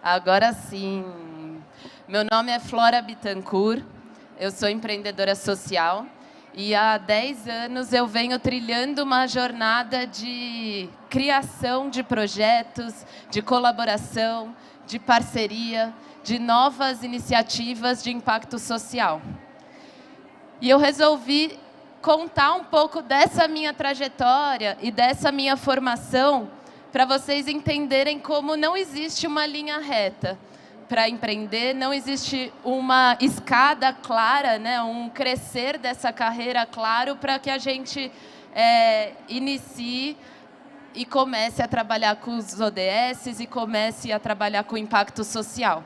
Agora sim. Meu nome é Flora Bittencourt, eu sou empreendedora social e há 10 anos eu venho trilhando uma jornada de criação de projetos, de colaboração, de parceria, de novas iniciativas de impacto social. E eu resolvi contar um pouco dessa minha trajetória e dessa minha formação para vocês entenderem como não existe uma linha reta para empreender, não existe uma escada clara, né, um crescer dessa carreira claro para que a gente inicie e comece a trabalhar com os ODS e comece a trabalhar com o impacto social.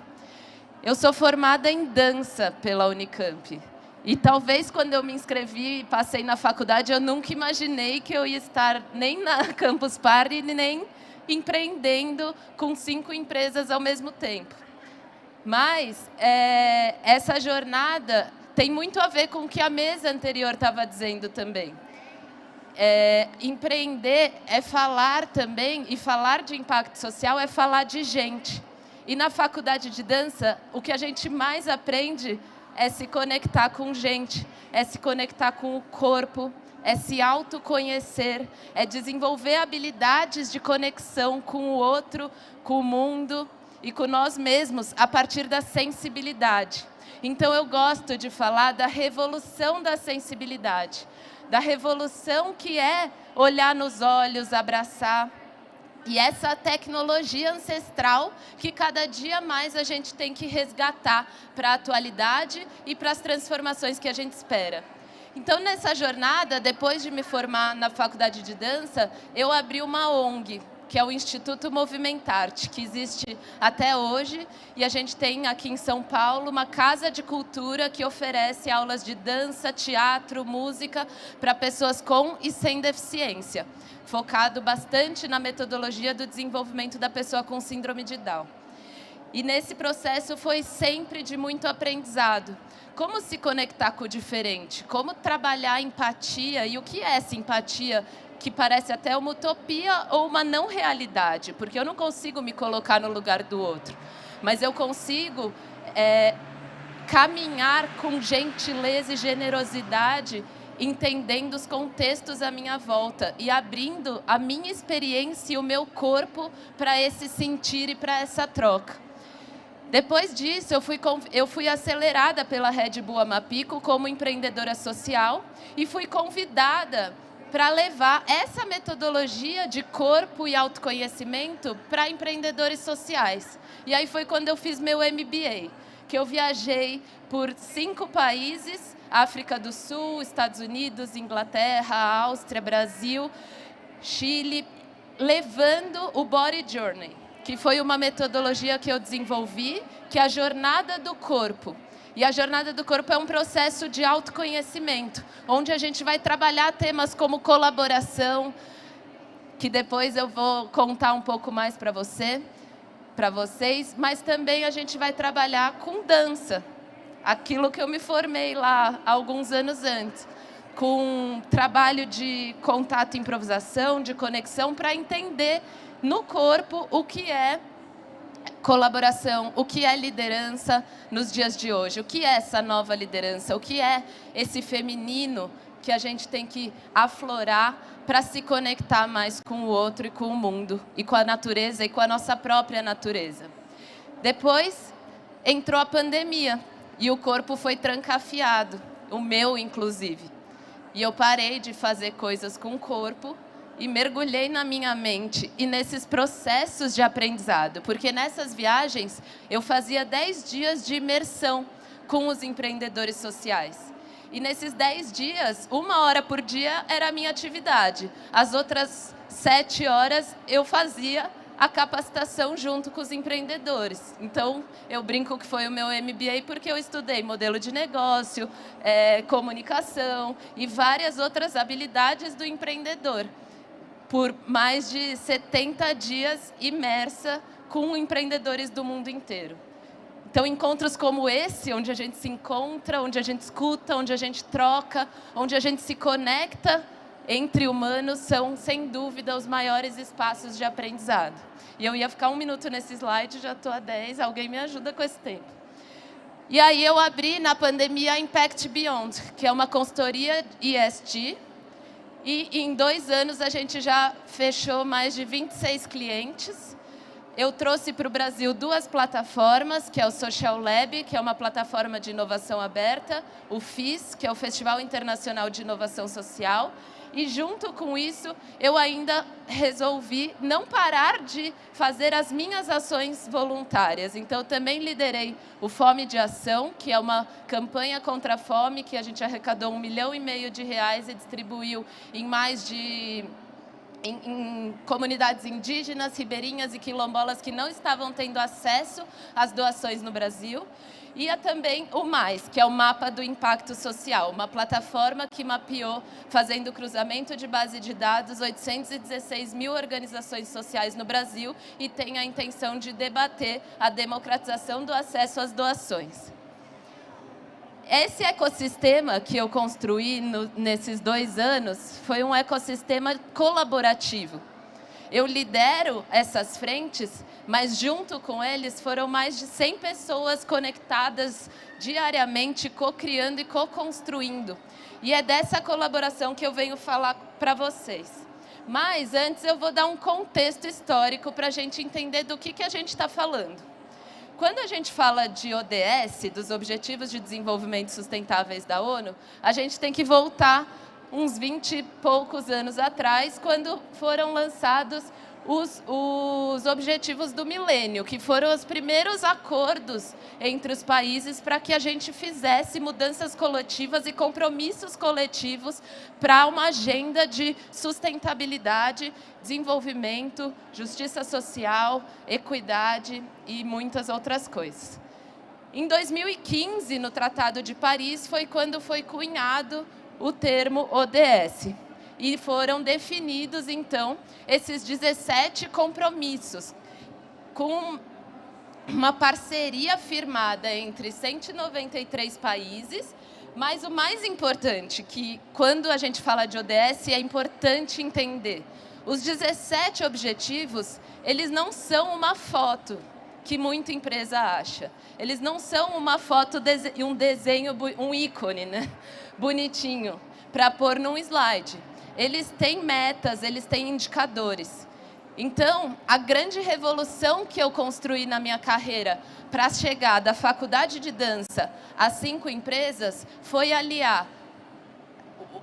Eu sou formada em dança pela Unicamp. E talvez quando eu me inscrevi e passei na faculdade, eu nunca imaginei que eu ia estar nem na Campus Party, nem empreendendo com 5 empresas ao mesmo tempo. Mas essa jornada tem muito a ver com o que a mesa anterior estava dizendo também. Empreender é falar também, e falar de impacto social é falar de gente. E na faculdade de dança, o que a gente mais aprende é se conectar com gente, é se conectar com o corpo, é se autoconhecer, é desenvolver habilidades de conexão com o outro, com o mundo e com nós mesmos a partir da sensibilidade. Então eu gosto de falar da revolução da sensibilidade, da revolução que é olhar nos olhos, abraçar. E essa tecnologia ancestral que cada dia mais a gente tem que resgatar para a atualidade e para as transformações que a gente espera. Então, nessa jornada, depois de me formar na faculdade de dança, eu abri uma ONG, que é o Instituto Movimentarte, que existe até hoje. E a gente tem aqui em São Paulo uma casa de cultura que oferece aulas de dança, teatro, música para pessoas com e sem deficiência, focado bastante na metodologia do desenvolvimento da pessoa com síndrome de Down. E nesse processo foi sempre de muito aprendizado. Como se conectar com o diferente, como trabalhar a empatia e o que é essa empatia que parece até uma utopia ou uma não realidade, porque eu não consigo me colocar no lugar do outro, mas eu consigo caminhar com gentileza e generosidade, entendendo os contextos à minha volta e abrindo a minha experiência e o meu corpo para esse sentir e para essa troca. Depois disso, eu fui acelerada pela Red Bull Amapico como empreendedora social e fui convidada para levar essa metodologia de corpo e autoconhecimento para empreendedores sociais. E aí foi quando eu fiz meu MBA, que eu viajei por 5 países, África do Sul, Estados Unidos, Inglaterra, Áustria, Brasil, Chile, levando o Body Journey, que foi uma metodologia que eu desenvolvi, que é a jornada do corpo. E a jornada do corpo é um processo de autoconhecimento, onde a gente vai trabalhar temas como colaboração, que depois eu vou contar um pouco mais para vocês, mas também a gente vai trabalhar com dança, aquilo que eu me formei lá alguns anos antes, com trabalho de contato e improvisação, de conexão, para entender no corpo o que é colaboração, o que é liderança nos dias de hoje, o que é essa nova liderança, o que é esse feminino que a gente tem que aflorar para se conectar mais com o outro e com o mundo, e com a natureza e com a nossa própria natureza. Depois entrou a pandemia e o corpo foi trancafiado, o meu inclusive. E eu parei de fazer coisas com o corpo e mergulhei na minha mente e nesses processos de aprendizado, porque nessas viagens eu fazia 10 dias de imersão com os empreendedores sociais. E nesses 10 dias, 1 hora por dia era a minha atividade. As outras 7 horas eu fazia a capacitação junto com os empreendedores. Então, eu brinco que foi o meu MBA porque eu estudei modelo de negócio, comunicação e várias outras habilidades do empreendedor, por mais de 70 dias imersa com empreendedores do mundo inteiro. Então, encontros como esse, onde a gente se encontra, onde a gente escuta, onde a gente troca, onde a gente se conecta, entre humanos são, sem dúvida, os maiores espaços de aprendizado. E eu ia ficar 1 minuto nesse slide, já estou a 10, alguém me ajuda com esse tempo. E aí eu abri, na pandemia, a Impact Beyond, que é uma consultoria ESG, e em 2 anos a gente já fechou mais de 26 clientes. Eu trouxe para o Brasil 2 plataformas, que é o Social Lab, que é uma plataforma de inovação aberta, o FIS, que é o Festival Internacional de Inovação Social, e junto com isso eu ainda resolvi não parar de fazer as minhas ações voluntárias. Então eu também liderei o Fome de Ação, que é uma campanha contra a fome, que a gente arrecadou R$1,5 milhão e distribuiu em mais de... Em comunidades indígenas, ribeirinhas e quilombolas que não estavam tendo acesso às doações no Brasil. E também o MAIS, que é o Mapa do Impacto Social, uma plataforma que mapeou, fazendo cruzamento de base de dados, 816 mil organizações sociais no Brasil e tem a intenção de debater a democratização do acesso às doações. Esse ecossistema que eu construí nesses 2 anos foi um ecossistema colaborativo. Eu lidero essas frentes, mas junto com eles foram mais de 100 pessoas conectadas diariamente, co-criando e co-construindo. E é dessa colaboração que eu venho falar para vocês. Mas antes eu vou dar um contexto histórico para a gente entender do que a gente está falando. Quando a gente fala de ODS, dos Objetivos de Desenvolvimento Sustentáveis da ONU, a gente tem que voltar uns 20 e poucos anos atrás, quando foram lançados os Objetivos do Milênio, que foram os primeiros acordos entre os países para que a gente fizesse mudanças coletivas e compromissos coletivos para uma agenda de sustentabilidade, desenvolvimento, justiça social, equidade e muitas outras coisas. Em 2015, no Tratado de Paris, foi quando foi cunhado o termo ODS. E foram definidos, então, esses 17 compromissos, com uma parceria firmada entre 193 países, mas o mais importante, que quando a gente fala de ODS, é importante entender, os 17 objetivos, eles não são uma foto, que muita empresa acha. Eles não são uma foto, um desenho, um ícone, né? Bonitinho, para pôr num slide. Eles têm metas, eles têm indicadores. Então, a grande revolução que eu construí na minha carreira para chegar da faculdade de dança às 5 empresas foi aliar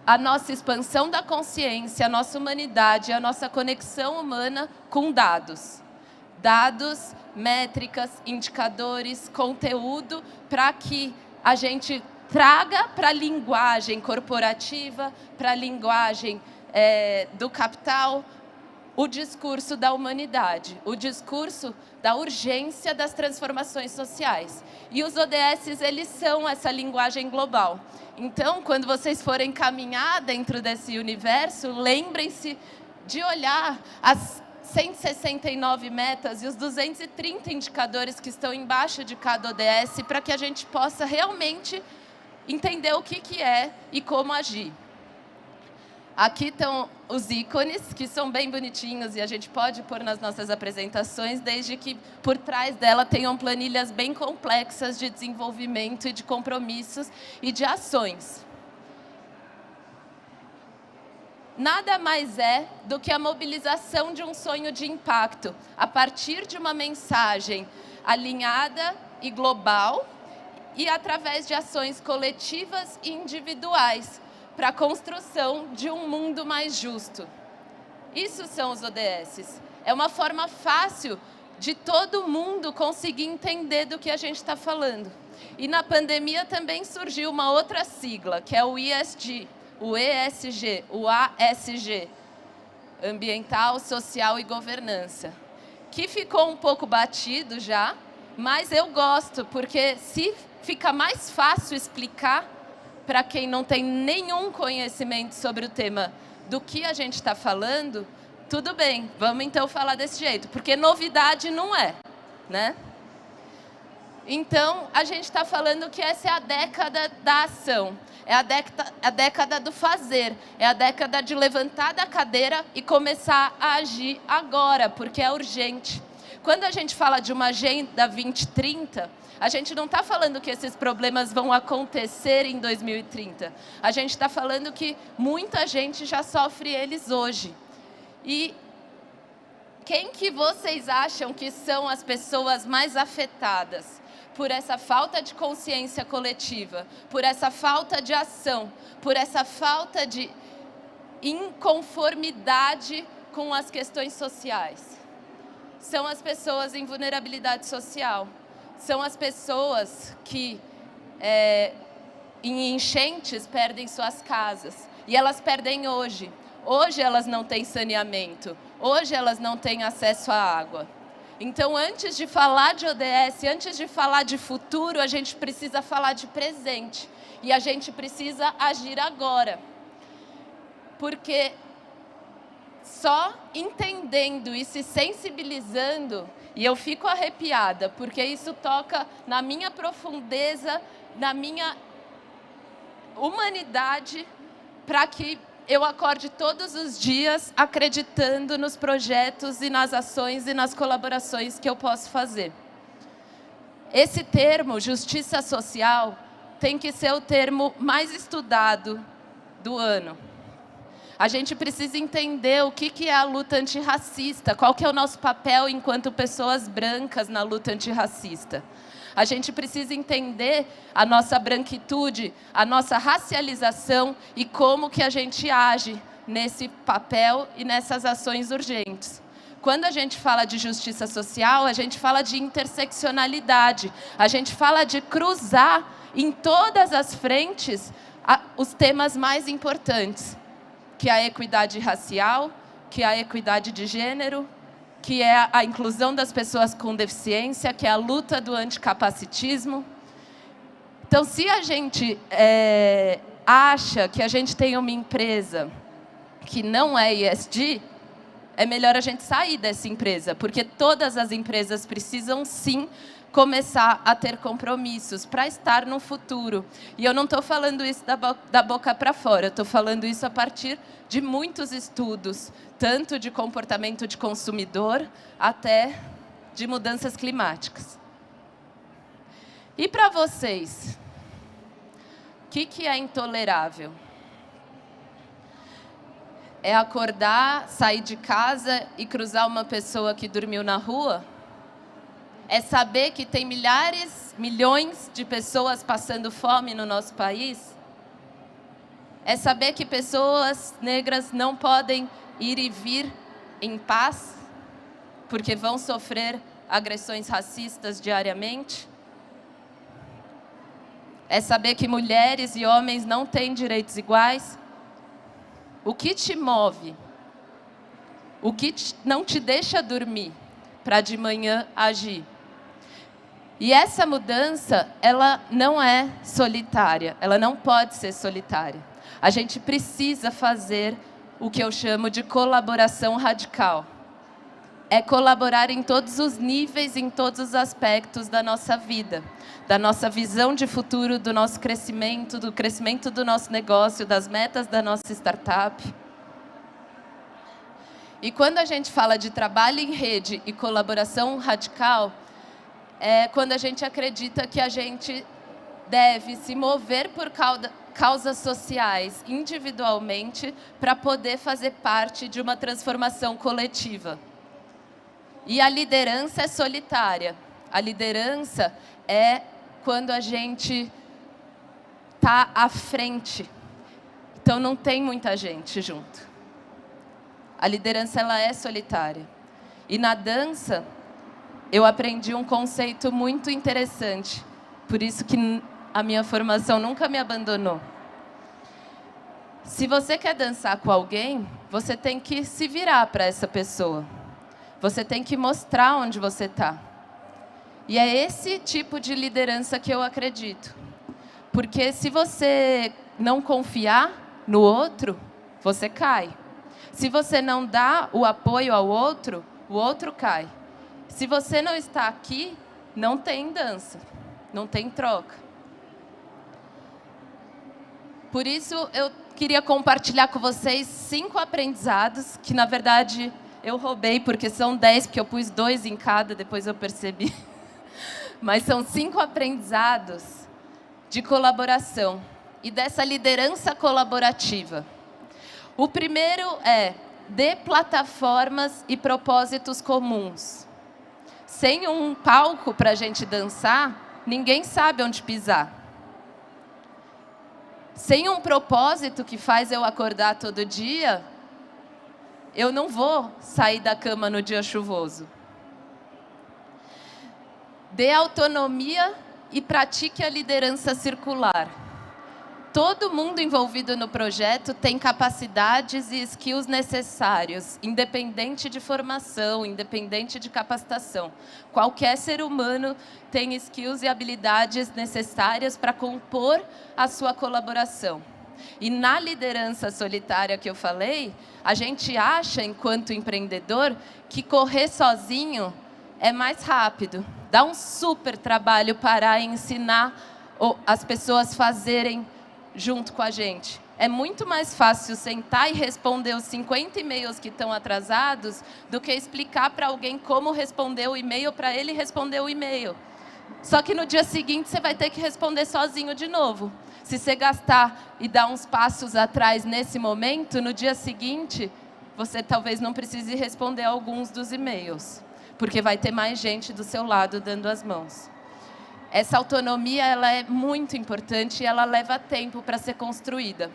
a nossa expansão da consciência, a nossa humanidade, a nossa conexão humana com dados. Dados, métricas, indicadores, conteúdo, para que a gente traga para a linguagem corporativa, para a linguagem do capital, o discurso da humanidade, o discurso da urgência das transformações sociais. E os ODS, eles são essa linguagem global. Então, quando vocês forem caminhar dentro desse universo, lembrem-se de olhar as 169 metas e os 230 indicadores que estão embaixo de cada ODS para que a gente possa realmente entender o que é e como agir. Aqui estão os ícones, que são bem bonitinhos e a gente pode pôr nas nossas apresentações, desde que por trás dela tenham planilhas bem complexas de desenvolvimento e de compromissos e de ações. Nada mais é do que a mobilização de um sonho de impacto, a partir de uma mensagem alinhada e global, e através de ações coletivas e individuais, para a construção de um mundo mais justo. Isso são os ODS. É uma forma fácil de todo mundo conseguir entender do que a gente está falando. E na pandemia também surgiu uma outra sigla, que é o ESG, o ESG, o ASG, Ambiental, Social e Governança, que ficou um pouco batido já, mas eu gosto, porque se fica mais fácil explicar para quem não tem nenhum conhecimento sobre o tema do que a gente está falando, tudo bem, vamos então falar desse jeito, porque novidade não é, né? Então, a gente está falando que essa é a década da ação, é a década do fazer, é a década de levantar da cadeira e começar a agir agora, porque é urgente. Quando a gente fala de uma agenda 2030, a gente não está falando que esses problemas vão acontecer em 2030. A gente está falando que muita gente já sofre eles hoje. E quem que vocês acham que são as pessoas mais afetadas por essa falta de consciência coletiva, por essa falta de ação, por essa falta de inconformidade com as questões sociais? São as pessoas em vulnerabilidade social. São as pessoas que, em enchentes, perdem suas casas. E elas perdem hoje. Hoje elas não têm saneamento. Hoje elas não têm acesso à água. Então, antes de falar de ODS, antes de falar de futuro, a gente precisa falar de presente. E a gente precisa agir agora. Porque só entendendo e se sensibilizando, e eu fico arrepiada, porque isso toca na minha profundeza, na minha humanidade, para que eu acorde todos os dias acreditando nos projetos e nas ações e nas colaborações que eu posso fazer. Esse termo, justiça social, tem que ser o termo mais estudado do ano. A gente precisa entender o que é a luta antirracista, qual que é o nosso papel enquanto pessoas brancas na luta antirracista. A gente precisa entender a nossa branquitude, a nossa racialização e como que a gente age nesse papel e nessas ações urgentes. Quando a gente fala de justiça social, a gente fala de interseccionalidade, a gente fala de cruzar em todas as frentes os temas mais importantes, que é a equidade racial, que é a equidade de gênero, que é a inclusão das pessoas com deficiência, que é a luta do anticapacitismo. Então, se a gente acha que a gente tem uma empresa que não é ESG, é melhor a gente sair dessa empresa, porque todas as empresas precisam, sim, começar a ter compromissos para estar no futuro. E eu não estou falando isso da boca para fora, eu estou falando isso a partir de muitos estudos, tanto de comportamento de consumidor até de mudanças climáticas. E para vocês, o que é intolerável? É acordar, sair de casa e cruzar uma pessoa que dormiu na rua? É saber que tem milhões de pessoas passando fome no nosso país? É saber que pessoas negras não podem ir e vir em paz, porque vão sofrer agressões racistas diariamente? É saber que mulheres e homens não têm direitos iguais? O que te move? O que não te deixa dormir para de manhã agir? E essa mudança, ela não é solitária, ela não pode ser solitária. A gente precisa fazer o que eu chamo de colaboração radical. É colaborar em todos os níveis, em todos os aspectos da nossa vida, da nossa visão de futuro, do nosso crescimento, do crescimento do nosso negócio, das metas da nossa startup. E quando a gente fala de trabalho em rede e colaboração radical, é quando a gente acredita que a gente deve se mover por causas sociais individualmente para poder fazer parte de uma transformação coletiva. E a liderança é solitária. A liderança é quando a gente está à frente. Então não tem muita gente junto. A liderança ela é solitária. E na dança eu aprendi um conceito muito interessante. Por isso que a minha formação nunca me abandonou. Se você quer dançar com alguém, você tem que se virar para essa pessoa. Você tem que mostrar onde você está. E é esse tipo de liderança que eu acredito. Porque se você não confiar no outro, você cai. Se você não dá o apoio ao outro, o outro cai. Se você não está aqui, não tem dança. Não tem troca. Por isso, eu queria compartilhar com vocês 5 aprendizados, que, na verdade, eu roubei, porque são 10, porque eu pus 2 em cada, depois eu percebi. Mas são 5 aprendizados de colaboração e dessa liderança colaborativa. O primeiro é: dê plataformas e propósitos comuns. Sem um palco para a gente dançar, ninguém sabe onde pisar. Sem um propósito que faz eu acordar todo dia, eu não vou sair da cama no dia chuvoso. Dê autonomia e pratique a liderança circular. Todo mundo envolvido no projeto tem capacidades e skills necessários, independente de formação, independente de capacitação. Qualquer ser humano tem skills e habilidades necessárias para compor a sua colaboração. E na liderança solitária que eu falei, a gente acha, enquanto empreendedor, que correr sozinho é mais rápido. Dá um super trabalho parar e ensinar as pessoas a fazerem junto com a gente. É muito mais fácil sentar e responder os 50 e-mails que estão atrasados do que explicar para alguém como responder o e-mail para ele responder o e-mail. Só que no dia seguinte você vai ter que responder sozinho de novo. Se você gastar e dar uns passos atrás nesse momento, no dia seguinte, você talvez não precise responder alguns dos e-mails, porque vai ter mais gente do seu lado dando as mãos. Essa autonomia, ela é muito importante e ela leva tempo para ser construída.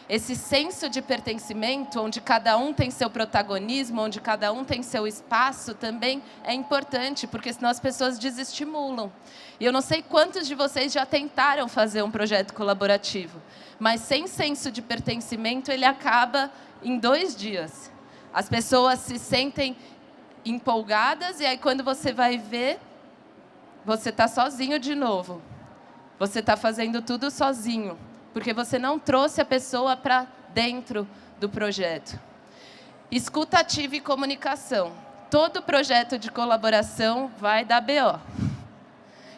Esse senso de pertencimento, onde cada um tem seu protagonismo, onde cada um tem seu espaço, também é importante, porque senão as pessoas desestimulam. E eu não sei quantos de vocês já tentaram fazer um projeto colaborativo, mas sem senso de pertencimento, ele acaba em 2 dias. As pessoas se sentem empolgadas e aí quando você vai ver, você está sozinho de novo. Você está fazendo tudo sozinho, porque você não trouxe a pessoa para dentro do projeto. Escuta ativa e comunicação. Todo projeto de colaboração vai dar BO.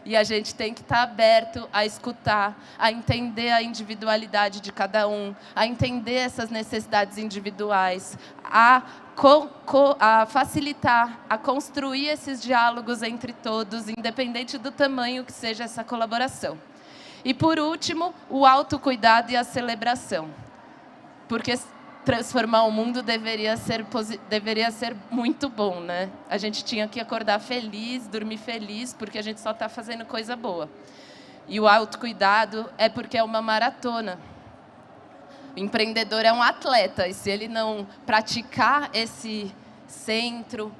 E a gente tem que estar aberto a escutar, a entender a individualidade de cada um, a entender essas necessidades individuais, a facilitar, a construir esses diálogos entre todos, independente do tamanho que seja essa colaboração. E, por último, o autocuidado e a celebração. Porque transformar o mundo deveria ser muito bom, né? A gente tinha que acordar feliz, dormir feliz, porque a gente só está fazendo coisa boa. E o autocuidado é porque é uma maratona. O empreendedor é um atleta, e se ele não praticar esse centro,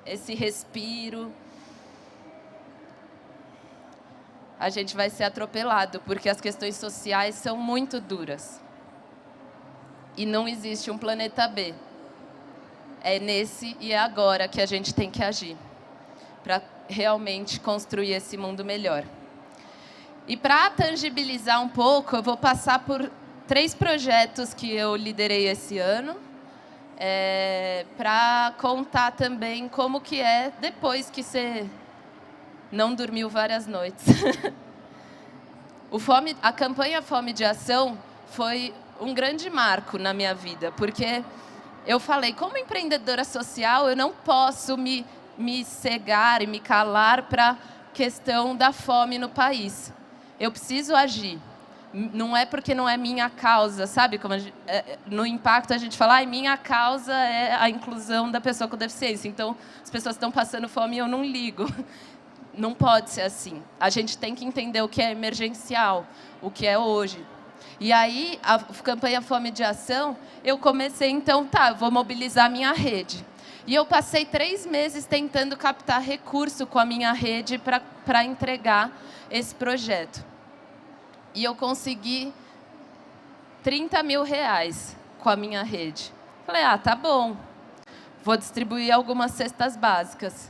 esse respiro, a gente vai ser atropelado, porque as questões sociais são muito duras. E não existe um planeta B. É nesse e é agora que a gente tem que agir, para realmente construir esse mundo melhor. E para tangibilizar um pouco, eu vou passar por 3 projetos que eu liderei esse ano, para contar também como que é depois que você não dormiu várias noites. A campanha Fome de Ação foi um grande marco na minha vida, porque eu falei, como empreendedora social, eu não posso me cegar e me calar para a questão da fome no país. Eu preciso agir. Não é porque não é minha causa, sabe? Como no Impacto a gente fala, minha causa é a inclusão da pessoa com deficiência. Então, as pessoas estão passando fome e eu não ligo. Não pode ser assim. A gente tem que entender o que é emergencial, o que é hoje. E aí, a campanha Fome de Ação, eu comecei, então, vou mobilizar a minha rede. E eu passei 3 meses tentando captar recurso com a minha rede para entregar esse projeto. E eu consegui R$30 mil com a minha rede. Falei, tá bom, vou distribuir algumas cestas básicas.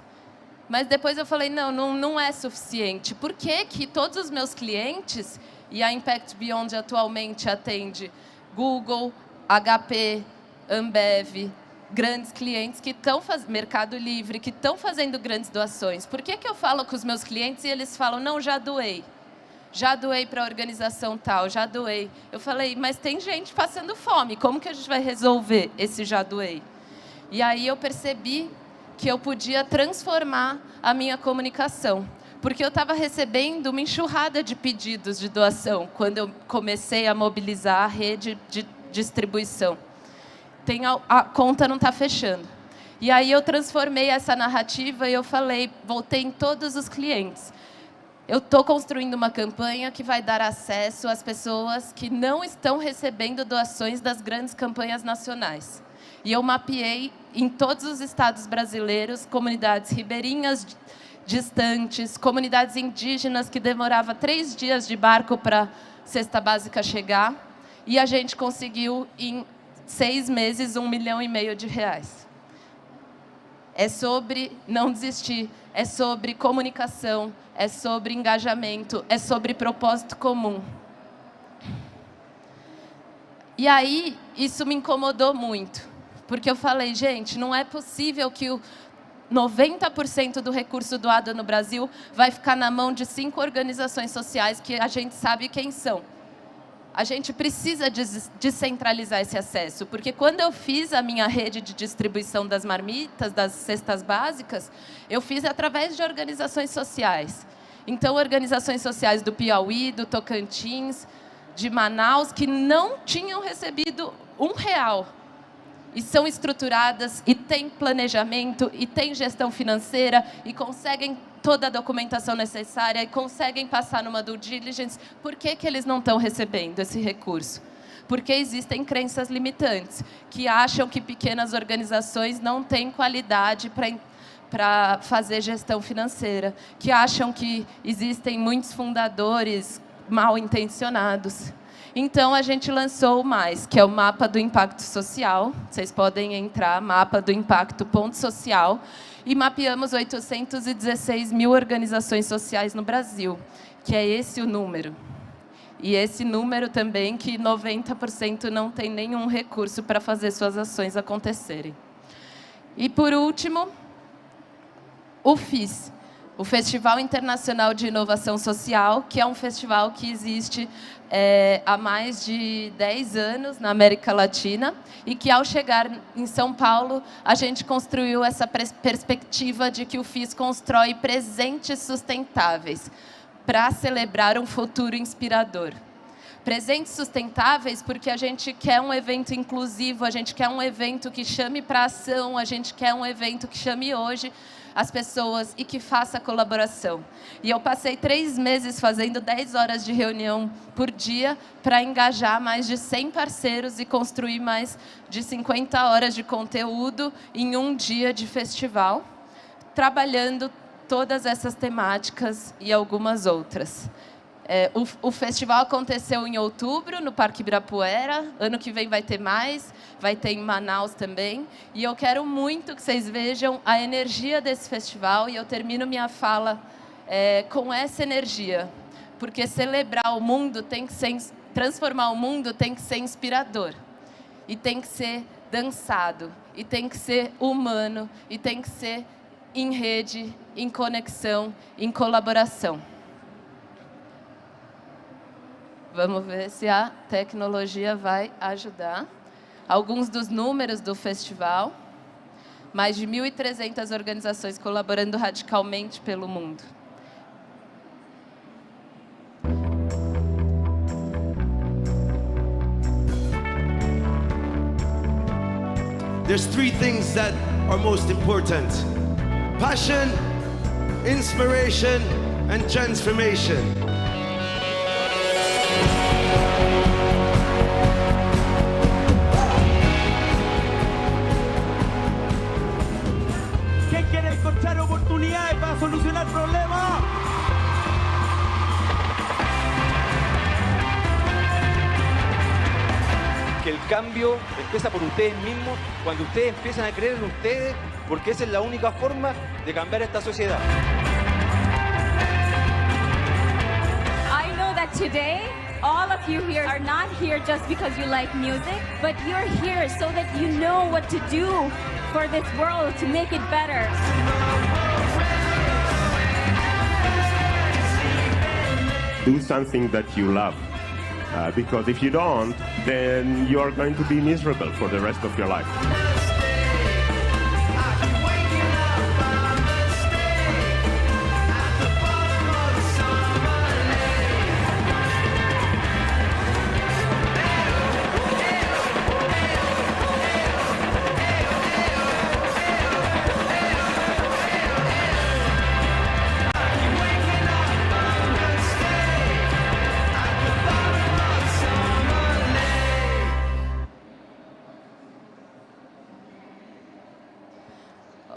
Mas depois eu falei, não é suficiente. Por que que todos os meus clientes, e a Impact Beyond atualmente atende Google, HP, Ambev, grandes clientes que estão fazendo, Mercado Livre, que estão fazendo grandes doações. Por que eu falo com os meus clientes e eles falam, não, já doei para a organização tal, já doei. Eu falei, mas tem gente passando fome, como que a gente vai resolver esse já doei? E aí eu percebi que eu podia transformar a minha comunicação. Porque eu estava recebendo uma enxurrada de pedidos de doação quando eu comecei a mobilizar a rede de distribuição. A conta não está fechando. E aí eu transformei essa narrativa e eu falei, voltei em todos os clientes. Eu estou construindo uma campanha que vai dar acesso às pessoas que não estão recebendo doações das grandes campanhas nacionais. E eu mapeei em todos os estados brasileiros, comunidades ribeirinhas distantes, comunidades indígenas que demorava 3 dias de barco para a cesta básica chegar. E a gente conseguiu, em 6 meses, R$1,5 milhão de reais. É sobre não desistir, é sobre comunicação, é sobre engajamento, é sobre propósito comum. E aí, isso me incomodou muito, porque eu falei, gente, não é possível que o 90% do recurso doado no Brasil vai ficar na mão de 5 organizações sociais que a gente sabe quem são. A gente precisa descentralizar esse acesso, porque quando eu fiz a minha rede de distribuição das marmitas, das cestas básicas, eu fiz através de organizações sociais. Então, organizações sociais do Piauí, do Tocantins, de Manaus, que não tinham recebido R$1. E são estruturadas, e têm planejamento, e têm gestão financeira, e conseguem toda a documentação necessária, e conseguem passar numa due diligence. Por que eles não estão recebendo esse recurso? Porque existem crenças limitantes, que acham que pequenas organizações não têm qualidade para fazer gestão financeira, que acham que existem muitos fundadores mal intencionados. Então, a gente lançou o MAIS, que é o Mapa do Impacto Social. Vocês podem entrar, mapadoimpacto.social, e mapeamos 816 mil organizações sociais no Brasil, que é esse o número. E esse número também que 90% não tem nenhum recurso para fazer suas ações acontecerem. E, por último, o FIS, o Festival Internacional de Inovação Social, que é um festival que existe há mais de 10 anos na América Latina, e que, ao chegar em São Paulo, a gente construiu essa perspectiva de que o FIS constrói presentes sustentáveis para celebrar um futuro inspirador. Presentes sustentáveis porque a gente quer um evento inclusivo, a gente quer um evento que chame para ação, a gente quer um evento que chame hoje as pessoas e que faça colaboração. E eu passei 3 meses fazendo 10 horas de reunião por dia para engajar mais de 100 parceiros e construir mais de 50 horas de conteúdo em um dia de festival, trabalhando todas essas temáticas e algumas outras. O festival aconteceu em outubro, no Parque Ibirapuera. Ano que vem vai ter mais, vai ter em Manaus também. E eu quero muito que vocês vejam a energia desse festival. E eu termino minha fala com essa energia. Porque celebrar o mundo tem que ser... Transformar o mundo tem que ser inspirador. E tem que ser dançado. E tem que ser humano. E tem que ser em rede, em conexão, em colaboração. Vamos ver se a tecnologia vai ajudar. Alguns dos números do festival. Mais de 1.300 organizações colaborando radicalmente pelo mundo. There's 3 things that are most important: passion, inspiration, and transformation. Encontrar oportunidades para solucionar problemas. Que el cambio empieza por ustedes mismos, cuando ustedes empiezan a creer en ustedes, porque esa es la única forma de cambiar esta sociedad. I know that today all of you here are not here just because you like music, but you're here so that you know what to do for this world to make it better. Do something that you love. Because if you don't, then you are going to be miserable for the rest of your life.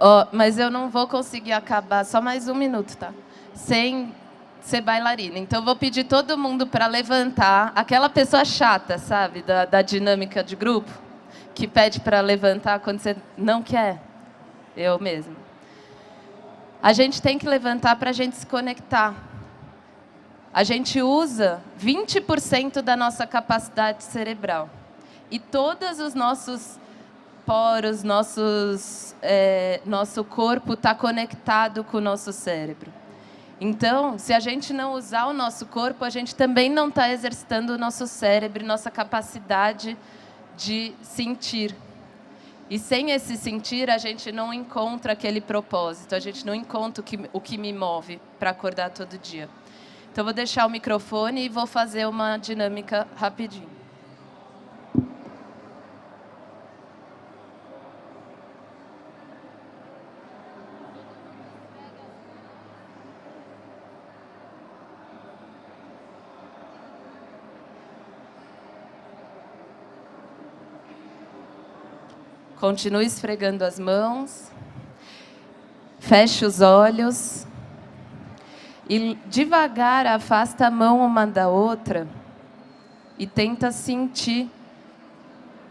Oh, mas eu não vou conseguir acabar, só mais um minuto, tá? Sem ser bailarina. Então, eu vou pedir todo mundo para levantar. Aquela pessoa chata, sabe? Da dinâmica de grupo, que pede para levantar quando você não quer. Eu mesma. A gente tem que levantar para a gente se conectar. A gente usa 20% da nossa capacidade cerebral. E todos os nossos poros, nosso corpo está conectado com o nosso cérebro. Então, se a gente não usar o nosso corpo, a gente também não está exercitando o nosso cérebro, nossa capacidade de sentir. E sem esse sentir, a gente não encontra aquele propósito, a gente não encontra o que me move para acordar todo dia. Então, eu vou deixar o microfone e vou fazer uma dinâmica rapidinho. Continue esfregando as mãos, feche os olhos e devagar afasta a mão uma da outra e tenta sentir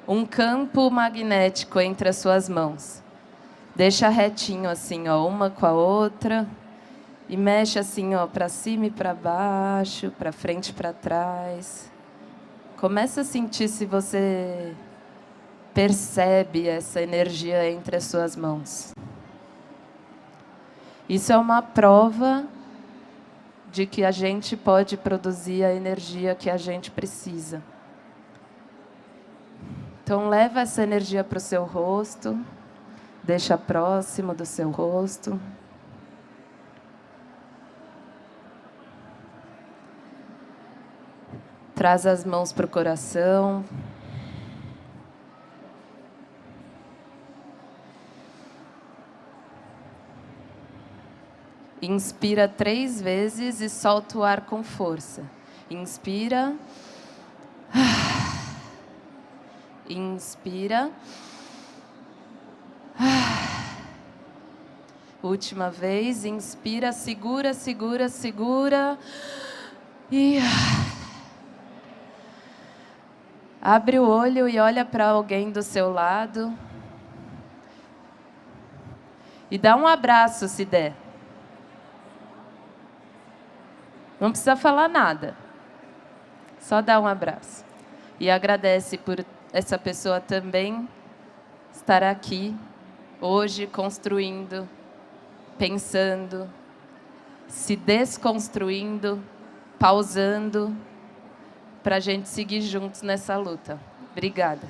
um campo magnético entre as suas mãos. Deixa retinho assim, ó, uma com a outra e mexe assim, ó, para cima e para baixo, para frente e para trás. Começa a sentir se você percebe essa energia entre as suas mãos. Isso é uma prova de que a gente pode produzir a energia que a gente precisa. Então, leva essa energia para o seu rosto, deixa próximo do seu rosto. Traz as mãos para o coração. Inspira 3 vezes e solta o ar com força. Inspira. Inspira. Última vez. Inspira, segura, segura, segura. E abre o olho e olha para alguém do seu lado. E dá um abraço, se der. Não precisa falar nada. Só dá um abraço. E agradece por essa pessoa também estar aqui, hoje, construindo, pensando, se desconstruindo, pausando, para a gente seguir juntos nessa luta. Obrigada.